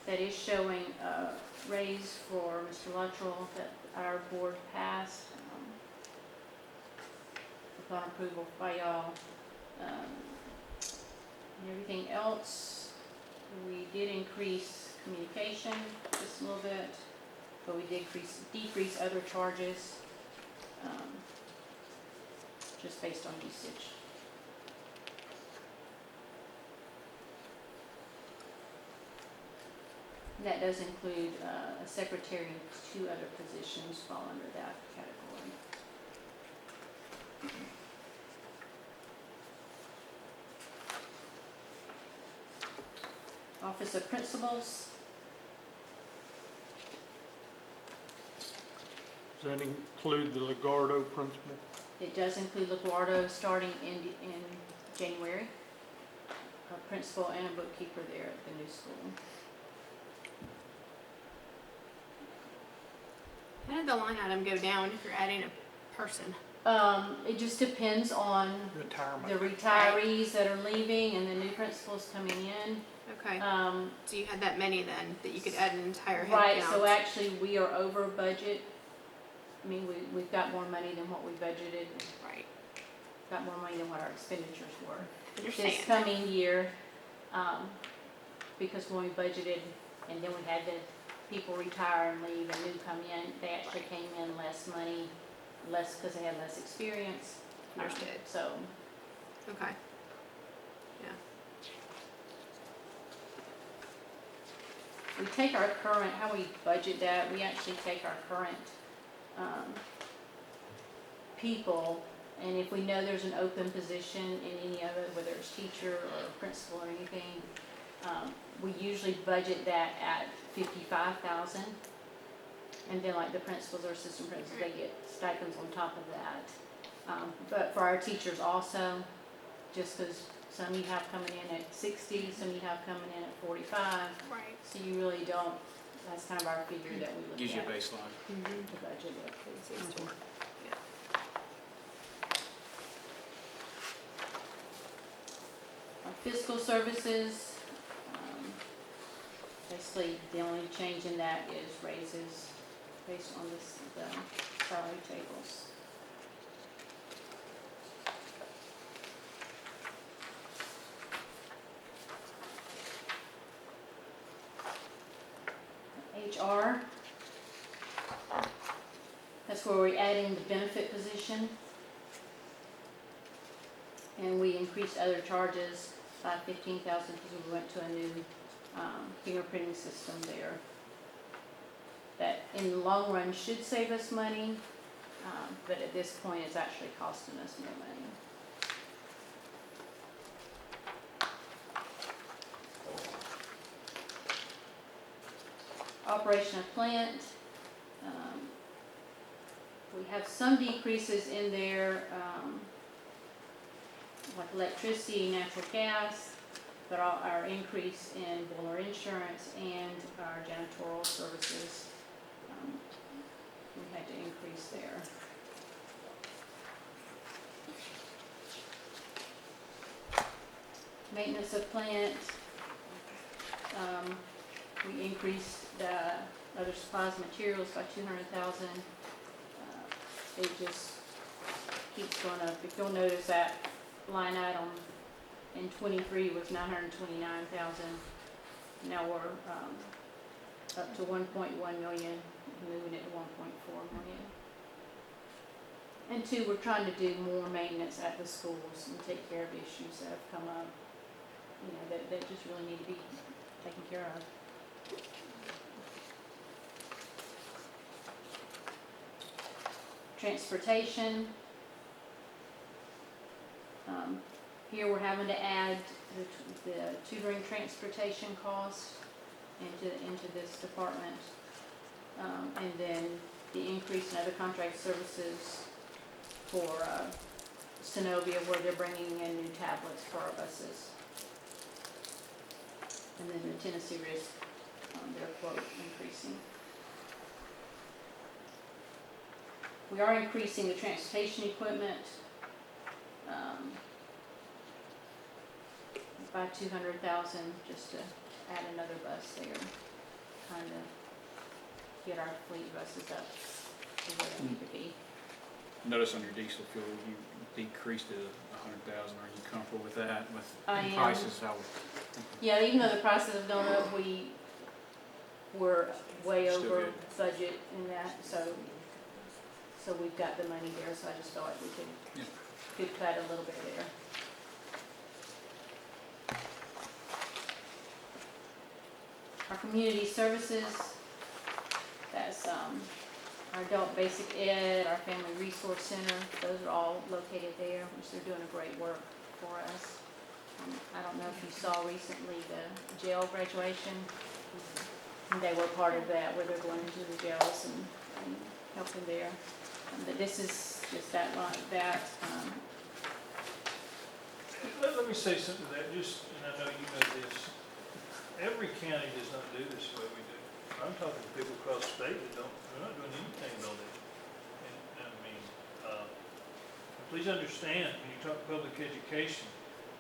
that is showing a raise for Mr. Luttrell that our board passed, upon approval by y'all. And everything else, we did increase communication just a little bit, but we decrease other charges, just based on usage. That does include a secretary and 2 other positions fall under that category. Office of Principals, Does that include the Legardo principal? it does include LaGuardo starting in January. A principal and a bookkeeper there at the new school. How did the line item go down if you're adding a person? It just depends on the Retirement. retirees that are leaving and the new principals coming in. Okay. Um, So you had that many then, that you could add an entire head Right, count? so actually, we are over budget. I mean, we've got more money than what we budgeted, Right. got more money than what our expenditures were. This Understand. coming year, because when we budgeted, and then we had the people retire and leave and new come in, they actually came in less money, less, because they had less experience. Understood. So, Okay. Yeah. we take our current, how we budget that, we actually take our current people, and if we know there's an open position in any of it, whether it's teacher or principal or anything, we usually budget that at 55,000. And then like the principals or assistant principals, they get stipends on top of that. But for our teachers also, just because some you have coming in at 60, some you have coming in at 45, Right. so you really don't, that's kind of our figure that we look at. Gives you a baseline. Mm-hmm. The budget. Seems to work. Yeah. Our fiscal services, they basically, the only change in that is raises based on this, the salary tables. HR, that's where we're adding the benefit position. And we increased other charges by $15,000 because we went to a new fingerprinting system there. That in the long run should save us money, but at this point it's actually costing us more money. Operation of plant, we have some decreases in there, like electricity, natural gas, but our increase in boiler insurance and our janitorial services, we had to increase there. Maintenance of plant, we increased other supplies and materials by $200,000. It just keeps going up. If you'll notice that line item in '23 was $929,000. Now we're up to 1.1 million, moving it to 1.4 million. And two, we're trying to do more maintenance at the schools and take care of issues that have come up, you know, that just really need to be taken care of. Transportation. Here we're having to add the tutoring transportation cost into this department. And then the increase in other contract services for Synovia, where they're bringing in new tablets for our buses. And then the Tennessee Risk, their quote increasing. We are increasing the transportation equipment by $200,000 just to add another bus there, kind of get our fleet buses up to where they need to be. Notice on your diesel fuel, you decreased it 100,000. Are you comfortable with that, with I the am. prices? Yeah, even though the prices have gone up, we're way Still over good. budget in that, so we've got the money there, so I just felt like we could cut a little bit there. Our community services, that's our adult basic ed, our family resource center, those are all located there, which they're doing a great work for us. I don't know if you saw recently the jail graduation. They were part of that, where they're going into the jails and helping there. But this is just that like that. Let me say something to that, just, and I know you know this. Every county does not do this the way we do. I'm talking to people across the state that they're not doing anything about it. And I mean, please understand, when you talk public education,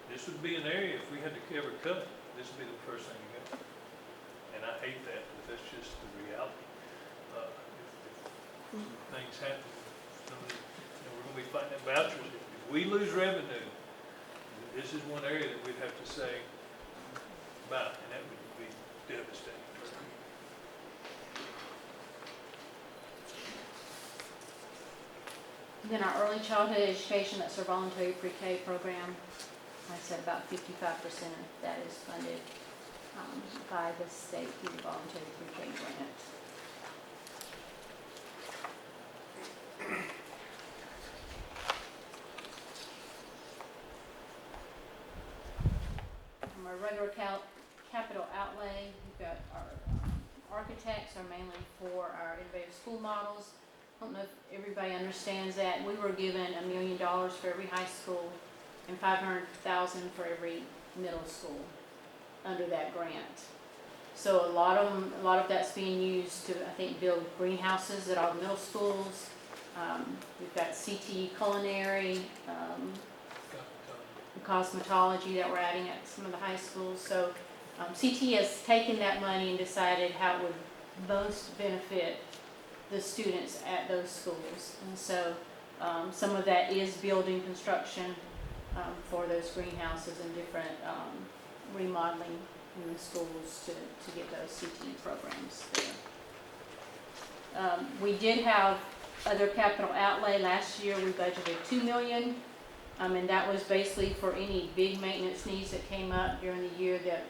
this would be an area, if we had to ever cut, this would be the first thing you go. And I hate that, but that's just the reality. If things happen, we're gonna be fighting at vouchers. If we lose revenue, this is one area that we'd have to say about, and that would be devastating. Then our early childhood education, that's our voluntary pre-K program. Like I said, about 55% of that is funded by the state through the voluntary pre-K grant. Our regular capital outlay, we've got our architects are mainly for our innovative school models. I don't know if everybody understands that. We were given $1 million for every high school and $500,000 for every middle school under that grant. So a lot of that's being used to, I think, build greenhouses at all the middle schools. We've got CTE culinary, cosmetology that we're adding at some of the high schools. So CT has taken that money and decided how it would most benefit the students at those schools. And so some of that is building construction for those greenhouses and different remodeling in the schools to get those CT programs there. We did have other capital outlay. Last year, we budgeted $2 million. And that was basically for any big maintenance needs that came up during the year that,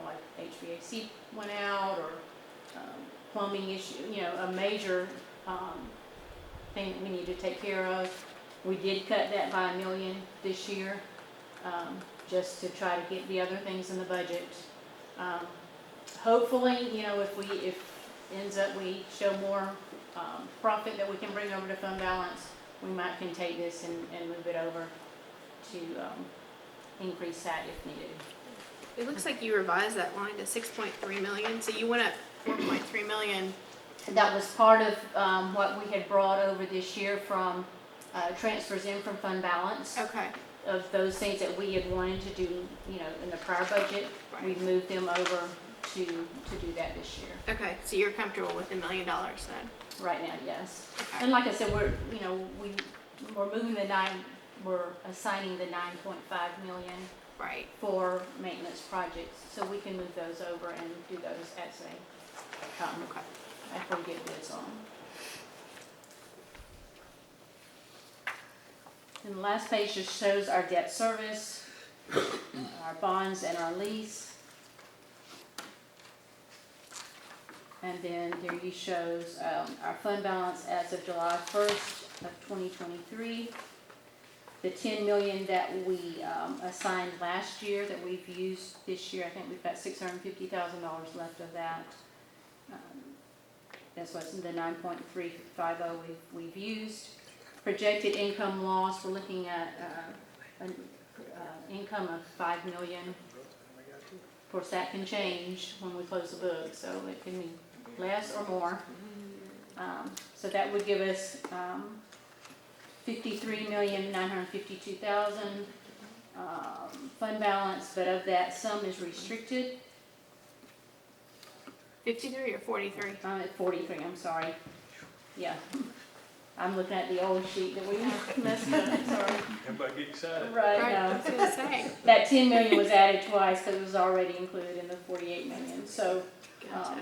like HVAC went out or plumbing issue, a major thing that we need to take care of. We did cut that by $1 million this year, just to try to get the other things in the budget. Hopefully, if ends up we show more profit that we can bring over to fund balance, we might can take this and move it over to increase that if needed. It looks like you revised that line to 6.3 million, so you went up 4.3 million. That was part of what we had brought over this year from transfers in from fund balance. Okay. Of those things that we had wanted to do, in the prior budget, we moved them over to do that this year. Okay, so you're comfortable with $1 million then? Right now, yes. Okay. And like I said, we're moving we're assigning the 9.5 million Right. for maintenance projects, so we can move those over and do those as they come, Okay. after we get bids on them. And the last page just shows our debt service, our bonds and our lease. And then there he shows our fund balance as of July 1st of 2023. The 10 million that we assigned last year that we've used this year, I think we've got $650,000 left of that. That's what's in the 9.350 we've used. Projected income loss, we're looking at an income of 5 million. Of course, that can change when we close the book, so it can be less or more. So that would give us 53,952,000 fund balance, but of that, some is restricted. 53 or 43? I'm at 43, I'm sorry. Yeah. I'm looking at the old sheet that we messed up, sorry. Everybody get excited. Right, Right, I no. was gonna say. That 10 million was added twice because it was already included in the 48 million, so, Gotcha.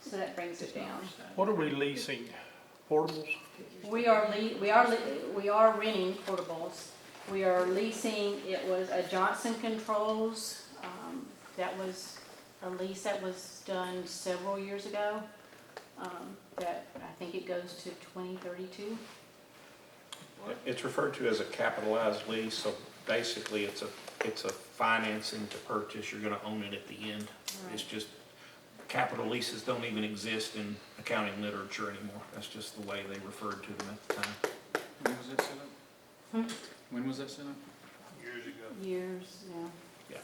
so that brings it down. What are we leasing? Portables? We are renting portables. We are leasing, it was a Johnson Controls, that was a lease that was done several years ago. That I think it goes to 2032. It's referred to as a capitalized lease, so basically it's a financing to purchase. You're gonna own it at the end. It's just, capital leases don't even exist in accounting literature anymore. That's just the way they referred to them at the time. When was that set up? When was that set up? Years ago. Years, yeah.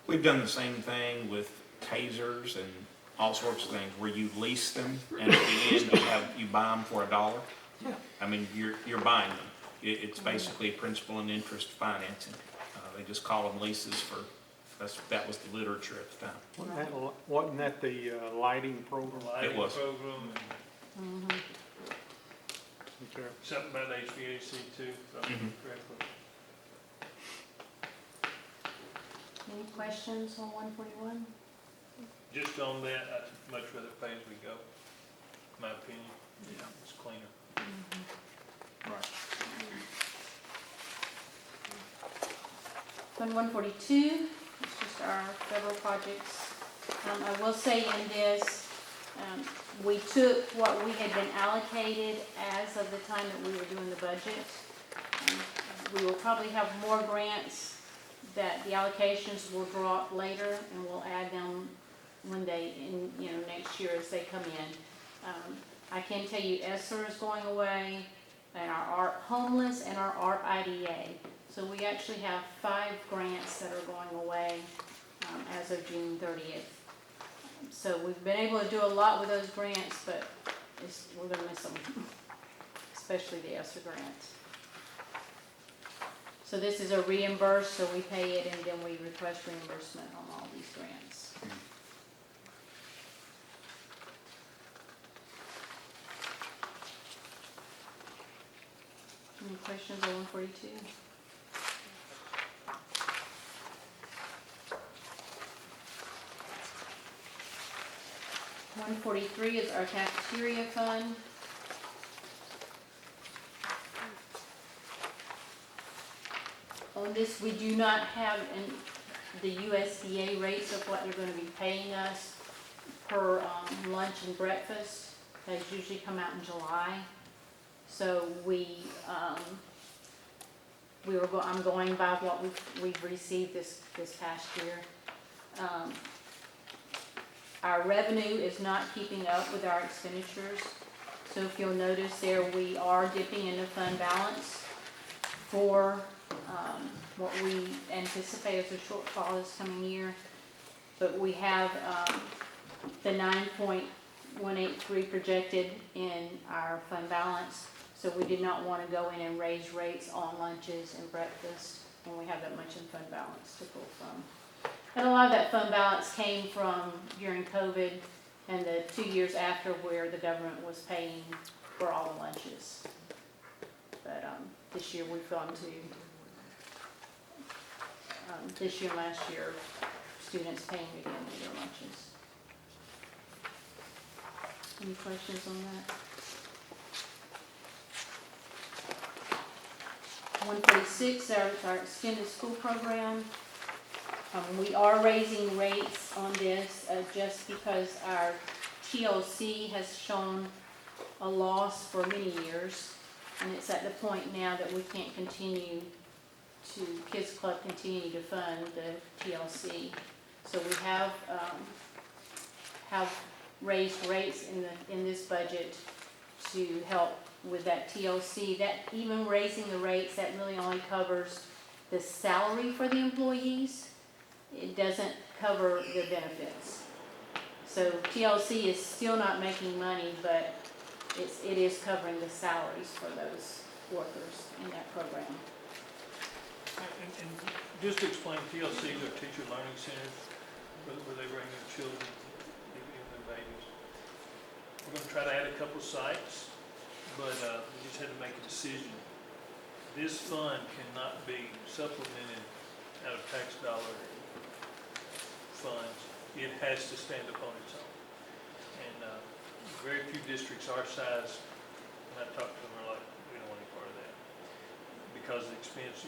We've done the same thing with tasers and all sorts of things, where you lease them, and at the end, you buy them for $1. I mean, you're buying them. It's basically principal and interest financing. They just call them leases that was the literature at the time. Wasn't that the lighting program? It was. Program and Okay. something about HVAC too, if I remember correctly. Any questions on 141? Just on that, I'd much rather pay as we go, my opinion. Yeah. It's cleaner. Right. Fund 142, it's just our federal projects. I will say in this, we took what we had been allocated as of the time that we were doing the budget. We will probably have more grants that the allocations will drop later, and we'll add them when next year as they come in. I can tell you ESSER is going away, and our art homeless and our art IDA. So we actually have 5 grants that are going away as of June 30th. So we've been able to do a lot with those grants, but we're gonna miss them, especially the ESSER grants. So this is a reimburse, so we pay it and then we request reimbursement on all these grants. Any questions on 142? $143 is our cafeteria fund. On this, we do not have the USDA rates of what they're gonna be paying us per lunch and breakfast. Those usually come out in July. So I'm going by what we've received this past year. Our revenue is not keeping up with our expenditures. So if you'll notice there, we are dipping into fund balance for what we anticipate as a shortfall this coming year. But we have the 9.183 projected in our fund balance. So we did not want to go in and raise rates on lunches and breakfast when we have that much in fund balance to pull from. And a lot of that fund balance came from during COVID and the 2 years after where the government was paying for all the lunches. But this year we've gone to, this year and last year, students paying again for their lunches. Any questions on that? 146, our extended school program. We are raising rates on this just because our TLC has shown a loss for many years. And it's at the point now that we can't continue to, Kids Club continue to fund the TLC. So we have raised rates in this budget to help with that TLC. That even raising the rates, that really only covers the salary for the employees. It doesn't cover the benefits. So TLC is still not making money, but it is covering the salaries for those workers in that program. And just to explain, TLCs are teacher learning centers, where they bring in children, even their babies. We're gonna try to add a couple sites, but we just had to make a decision. This fund cannot be supplemented out of tax dollar funds. It has to stand upon its own. And very few districts our size, when I talk to them, are like, we don't want any part of that. Because the expense,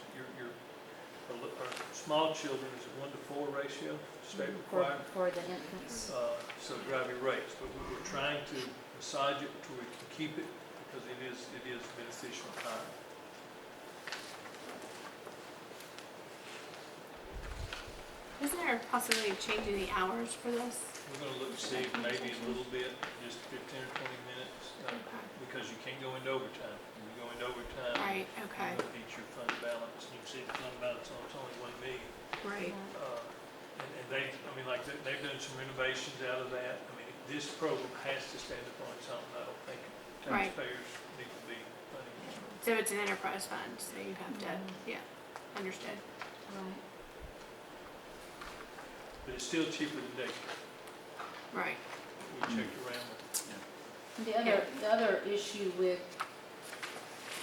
our small children is a 1-to-4 ratio, state required. For the infants. So drive your rates, but we're trying to massage it to where we can keep it, because it is beneficial time. Isn't there a possibility of changing the hours for this? We're gonna look to see maybe a little bit, just 15 or 20 minutes, Okay. because you can't go into overtime. When you go into overtime, Right, okay, you're gonna eat your fund balance, and you can see the fund balance on it's only 1 million. right. And they've done some renovations out of that. I mean, this program has to stand upon its own. I don't think Right. taxpayers need to be funding it. So it's an enterprise fund, so you have to, yeah, understood. Right. But it's still cheaper than daycare. Right. We checked around with The other issue with,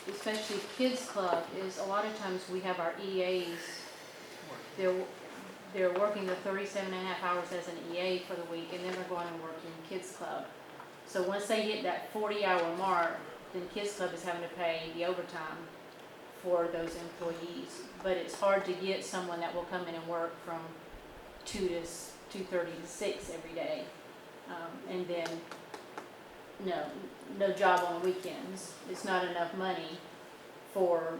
especially Kids Club, is a lot of times we have our EAs, they're working the 37.5 hours as an EA for the week, and then they're going and working Kids Club. So once they hit that 40-hour mark, then Kids Club is having to pay the overtime for those employees. But it's hard to get someone that will come in and work from 2:30 to 6 every day. And then, no job on weekends. It's not enough money for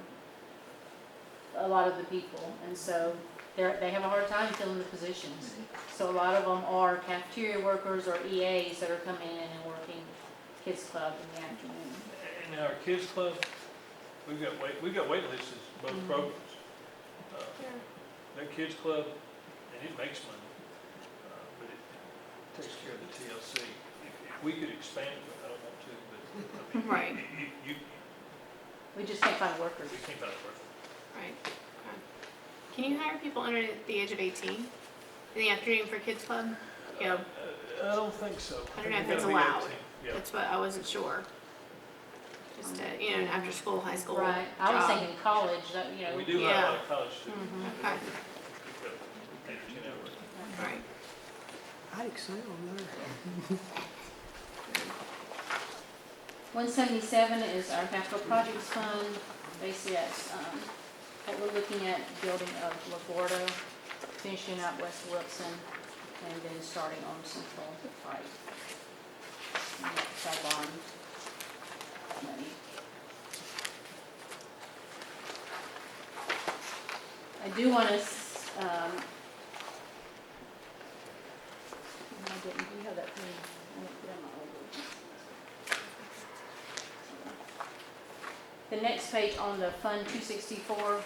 a lot of the people. And so they have a hard time filling the positions. So a lot of them are cafeteria workers or EAs that are coming in and working Kids Club in the afternoon. And our Kids Club, we've got wait lists in both programs. That Kids Club, and it makes money, but it takes care of the TLC. If we could expand it, but I don't want to, but I mean, Right. you We just can't find workers. we can't find a person. Right, okay. Can you hire people under the age of 18 in the afternoon for kids club? You know, I don't think so. I don't know if think it's you gotta be allowed. 18. Yeah. That's what, I wasn't sure. Just a, you know, an after-school, high school job. Right, I was thinking college, that, you know. We do have a Yeah. lot of college students. Mhm. Okay, 8 or 10 hours. right. I'd excel there. 177 is our capital projects fund. Basically, that's, what we're looking at, building of LaGuardia, finishing up West Wilson, and then starting on Central Pike. And that's our bond money. I do want to, I didn't, do you have that for me? I didn't put it on my old one. The next page on the Fund 264,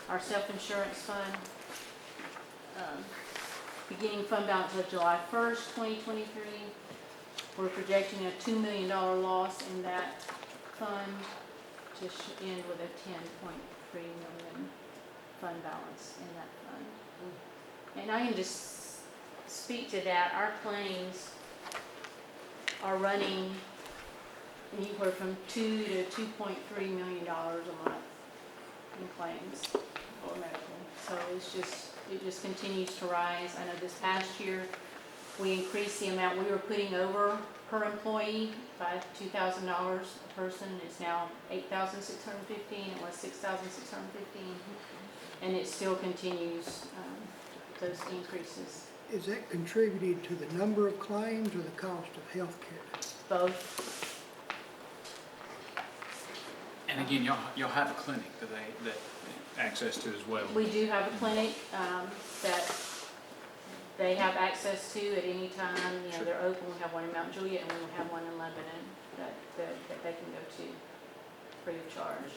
our self-insurance fund, beginning fund balance of July 1st, 2023. We're projecting a $2 million loss in that fund to end with a 10.3 million fund balance in that fund. And I can just speak to that. Our claims are running anywhere from $2 to $2.3 million a month in claims for medical. So it just continues to rise. I know this past year, we increased the amount we were putting over per employee by $2,000 a person. It's now $8,615. It was $6,615. And it still continues, those increases, Is that contributed to the number of claims or the cost of health care? both. And again, y'all have a clinic that access to as well. We do have a clinic that they have access to at any time. You know, they're open. We have one in Mount Juliet and we have one in Lebanon that they can go to free of charge.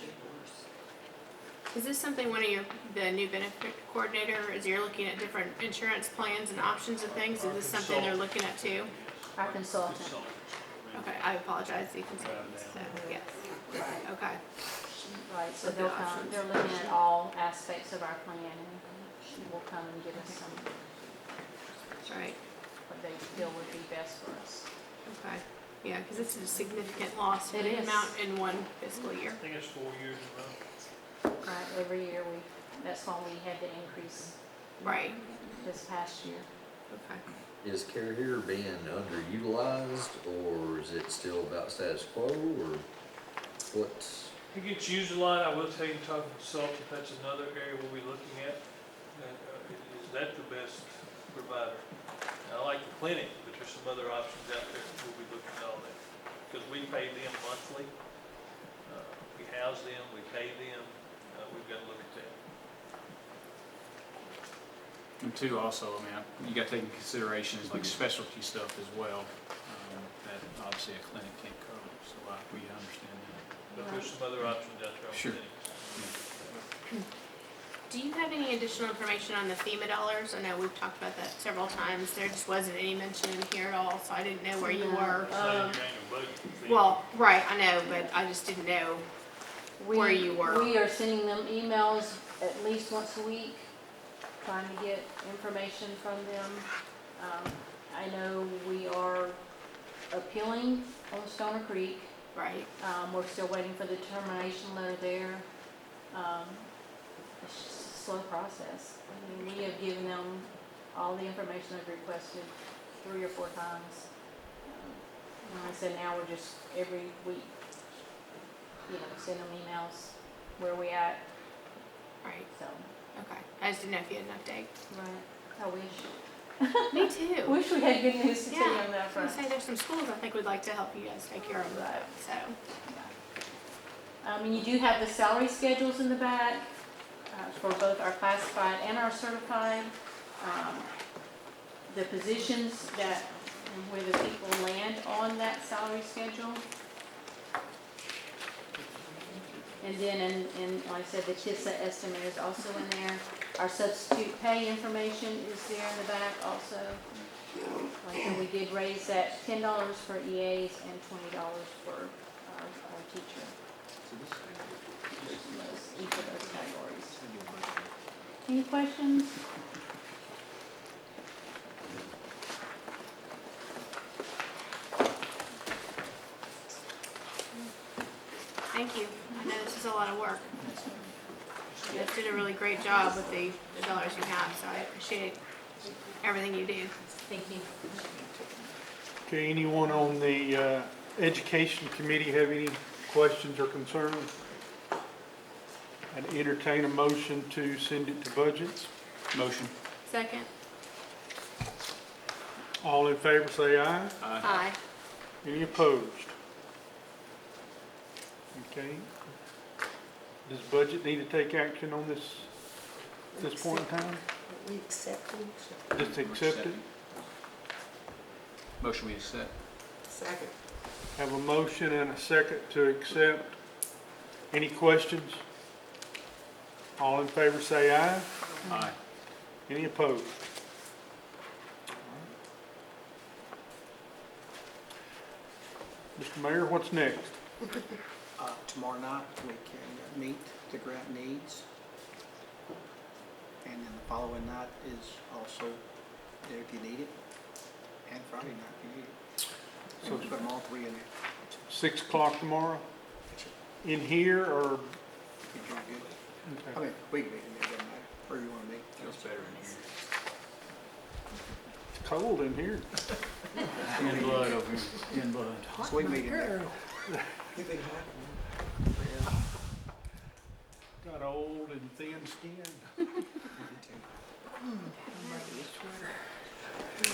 Is this something the new benefit coordinator, as you're looking at different insurance plans and options and things, is this something they're looking at too? Our consultant. Okay, I apologize, the consultant, so, yes, okay. Right, so Look at they'll come, options. they're looking at all aspects of our plan and she will come and give us some, Right, what they feel would be best for us. okay. Yeah, because it's a significant loss for It the is. amount in one fiscal year. I think it's 4 years in a row. Right, every year that's why we had the increase Right, this past year. okay. Is Care Here being underutilized, or is it still about status quo, or what's? It gets used a lot. I will tell you, talking to consultant, that's another area we'll be looking at. Is that the best provider? I like the clinic, but there's some other options out there that we'll be looking at all that. Because we pay them monthly. We house them, we pay them. We've got to look at that. And two, also, I mean, you got to take into consideration is like specialty stuff as well, that obviously a clinic can't cover, so we understand that. But there's some other options out there on Sure. clinics. Do you have any additional information on the FEMA dollars? I know we've talked about that several times. There just wasn't any mention in here at all, so I didn't know where you were. It's not in your annual budget. Well, right, I know, but I just didn't know. Where you were. We are sending them emails at least once a week, trying to get information from them. I know we are appealing on Stoner Creek. Right, We're still waiting for the determination letter there. It's just a slow process. I mean, we have given them all the information they've requested 3 or 4 times. And like I said, now we're just every week, send them emails, where we at, right, so, okay. I just didn't know if you had an update. right, I wish. Me too. Wish we had good news to tell you Yeah, on that I was gonna front. say, there's some schools I think would like to help you guys take care of that, so. And you do have the salary schedules in the back, for both our classified and our certified. The positions and where the people land on that salary schedule. And then, like I said, the TISA estimate is also in there. Our substitute pay information is there in the back also. Like I said, we did raise that $10 for EAs and $20 for our teacher. Each of those categories. Any questions? Thank you. I know this is a lot of work. You guys did a really great job with the dollars you have, so I appreciate everything you do. Thank you. Okay, anyone on the Education Committee have any questions or concerns? I'd entertain a motion to send it to budgets. Motion. Second. All in favor say aye. Aye. Any opposed? Okay. Does budget need to take action on this point in time? We accept them. Just accept it? Motion we accept. Second. Have a motion and a second to accept. Any questions? All in favor say aye. Aye. Any opposed? Mr. Mayor, what's next? Tomorrow night, we can meet the grant needs. And then the following night is also there if you need it. And Friday night if you need it. So put them all three in there. 6 o'clock tomorrow? In here or? If you're good. I Okay. mean, we can meet in there, doesn't matter, where you wanna meet. Feels better in here. It's cold in here. In blood over here. In blood. So we can meet in there. Got old and thin skin. You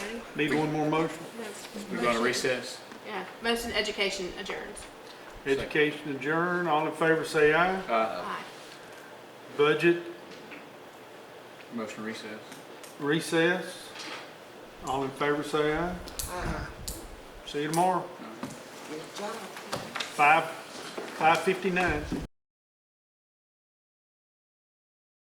ready? Need one more motion? We're going to recess. Yeah, motion education adjourns. Education adjourn. All in favor say aye. Aye. Budget Motion to recess. recess. All in favor say aye. See you tomorrow. Good job. 5:59.